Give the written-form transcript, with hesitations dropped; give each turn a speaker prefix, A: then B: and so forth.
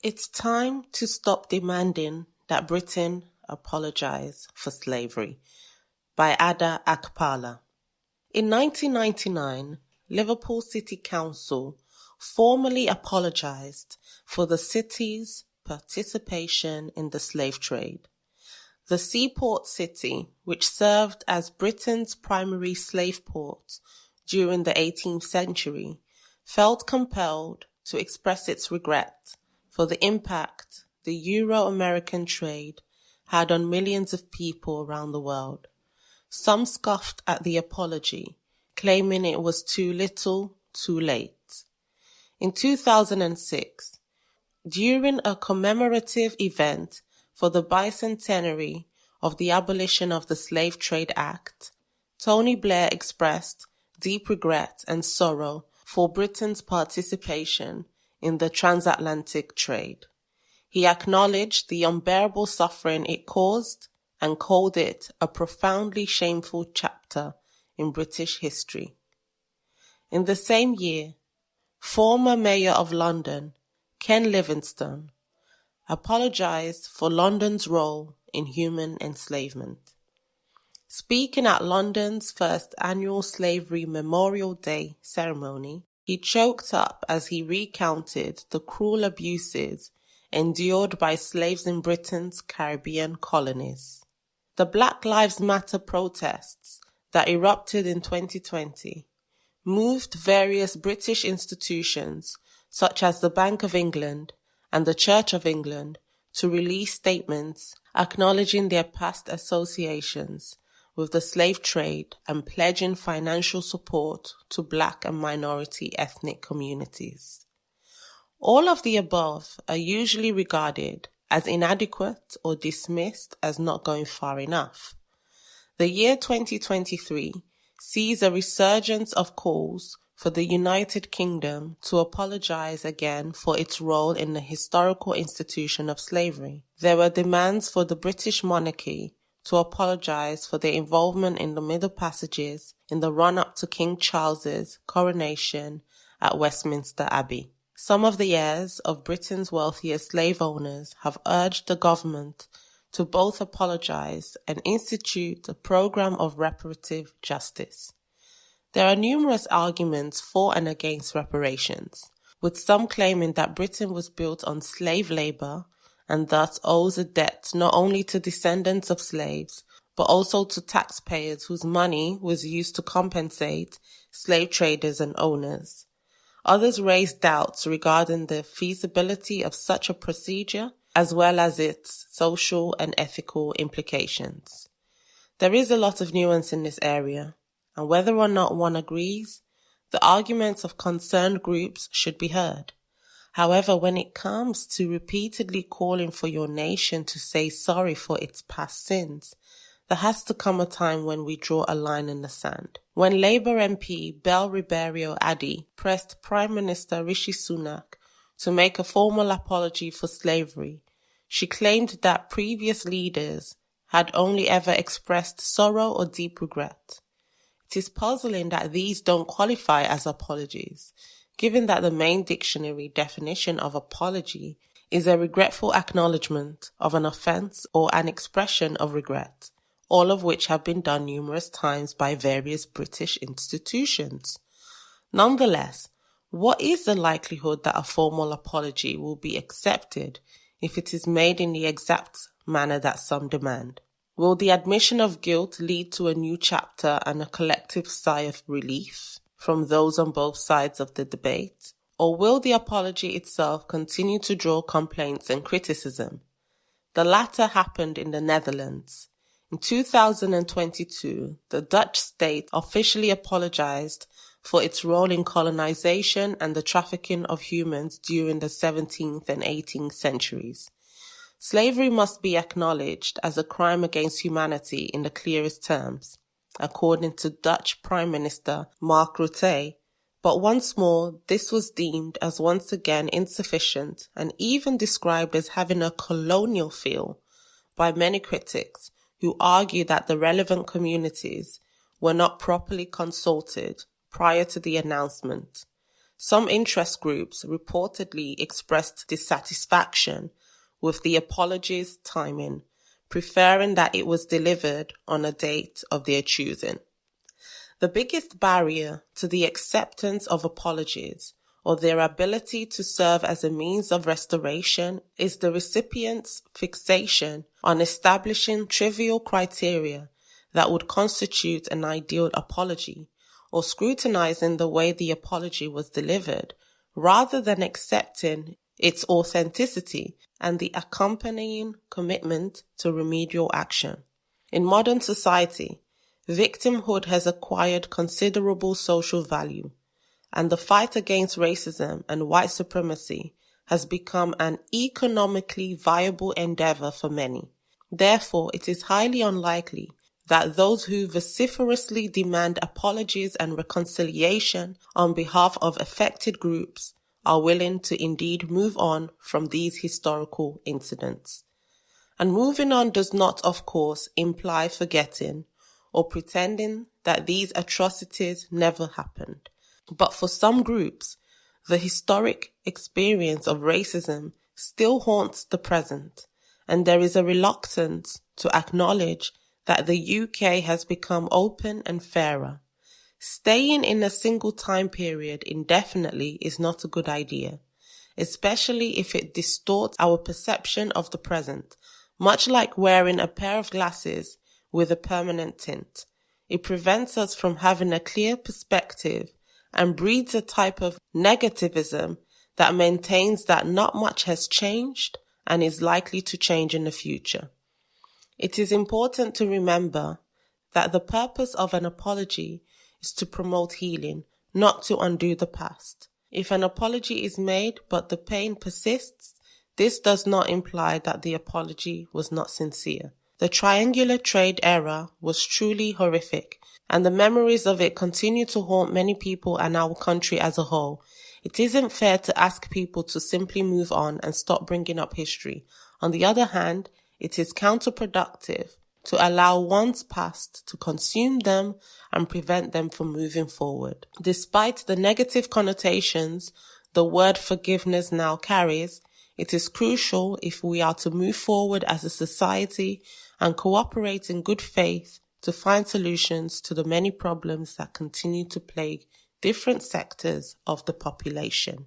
A: It's time to stop demanding that Britain apologise for slavery by Ada Akpala. In 1999, Liverpool City Council formally apologised for the city's participation in the slave trade. The seaport city, which served as Britain's primary slave port during the 18th century, felt compelled to express its regret for the impact the Euro-American trade had on millions of people around the world. Some scoffed at the apology, claiming it was too little, too late. In 2006, during a commemorative event for the bicentenary of the abolition of the Slave Trade Act, Tony Blair expressed deep regret and sorrow for Britain's participation in the transatlantic trade. He acknowledged the unbearable suffering it caused and called it a profoundly shameful chapter in British history. In the same year, former Mayor of London, Ken Livingstone, apologised for London's role in human enslavement. Speaking at London's first annual Slavery Memorial Day ceremony, he choked up as he recounted the cruel abuses endured by slaves in Britain's Caribbean colonies. The Black Lives Matter protests that erupted in 2020 moved various British institutions such as the Bank of England and the Church of England to release statements acknowledging their past associations with the slave trade and pledging financial support to Black and minority ethnic communities. All of the above are usually regarded as inadequate or dismissed as not going far enough. The year 2023 sees a resurgence of calls for the United Kingdom to apologise again for its role in the historical institution of slavery. There were demands for the British monarchy to apologise for their involvement in the Middle Passages in the run-up to King Charles's coronation at Westminster Abbey. Some of the heirs of Britain's wealthiest slave owners have urged the government to both apologise and institute a programme of reparative justice. There are numerous arguments for and against reparations, with some claiming that Britain was built on slave labour and thus owes a debt not only to descendants of slaves, but also to taxpayers whose money was used to compensate slave traders and owners. Others raised doubts regarding the feasibility of such a procedure, as well as its social and ethical implications. There is a lot of nuance in this area, and whether or not one agrees, the arguments of concerned groups should be heard. However, when it comes to repeatedly calling for your nation to say sorry for its past sins, there has to come a time when we draw a line in the sand. When Labour MP Belle Ribeiro Addy pressed Prime Minister Rishi Sunak to make a formal apology for slavery, she claimed that previous leaders had only ever expressed sorrow or deep regret. It is puzzling that these don't qualify as apologies, given that the main dictionary definition of apology is a regretful acknowledgement of an offence or an expression of regret, all of which have been done numerous times by various British institutions. Nonetheless, what is the likelihood that a formal apology will be accepted if it is made in the exact manner that some demand? Will the admission of guilt lead to a new chapter and a collective sigh of relief from those on both sides of the debate? Or will the apology itself continue to draw complaints and criticism? The latter happened in the Netherlands. In 2022, the Dutch state officially apologised for its role in colonization and the trafficking of humans during the 17th and 18th centuries. Slavery must be acknowledged as a crime against humanity in the clearest terms, according to Dutch Prime Minister Mark Rutte, but once more this was deemed as once again insufficient and even described as having a colonial feel by many critics who argue that the relevant communities were not properly consulted prior to the announcement. Some interest groups reportedly expressed dissatisfaction with the apology's timing, preferring that it was delivered on a date of their choosing. The biggest barrier to the acceptance of apologies or their ability to serve as a means of restoration is the recipient's fixation on establishing trivial criteria that would constitute an ideal apology, or scrutinizing the way the apology was delivered, rather than accepting its authenticity and the accompanying commitment to remedial action. In modern society, victimhood has acquired considerable social value, and the fight against racism and white supremacy has become an economically viable endeavor for many. Therefore, it is highly unlikely that those who vociferously demand apologies and reconciliation on behalf of affected groups are willing to indeed move on from these historical incidents. And moving on does not, of course, imply forgetting or pretending that these atrocities never happened. But for some groups, the historic experience of racism still haunts the present, and there is a reluctance to acknowledge that the UK has become open and fairer. Staying in a single time period indefinitely is not a good idea, especially if it distorts our perception of the present, much like wearing a pair of glasses with a permanent tint. It prevents us from having a clear perspective and breeds a type of negativism that maintains that not much has changed and is likely to change in the future. It is important to remember that the purpose of an apology is to promote healing, not to undo the past. If an apology is made but the pain persists, this does not imply that the apology was not sincere. The triangular trade era was truly horrific, and the memories of it continue to haunt many people and our country as a whole. It isn't fair to ask people to simply move on and stop bringing up history. On the other hand, it is counterproductive to allow one's past to consume them and prevent them from moving forward. Despite the negative connotations the word forgiveness now carries, it is crucial if we are to move forward as a society and cooperate in good faith to find solutions to the many problems that continue to plague different sectors of the population.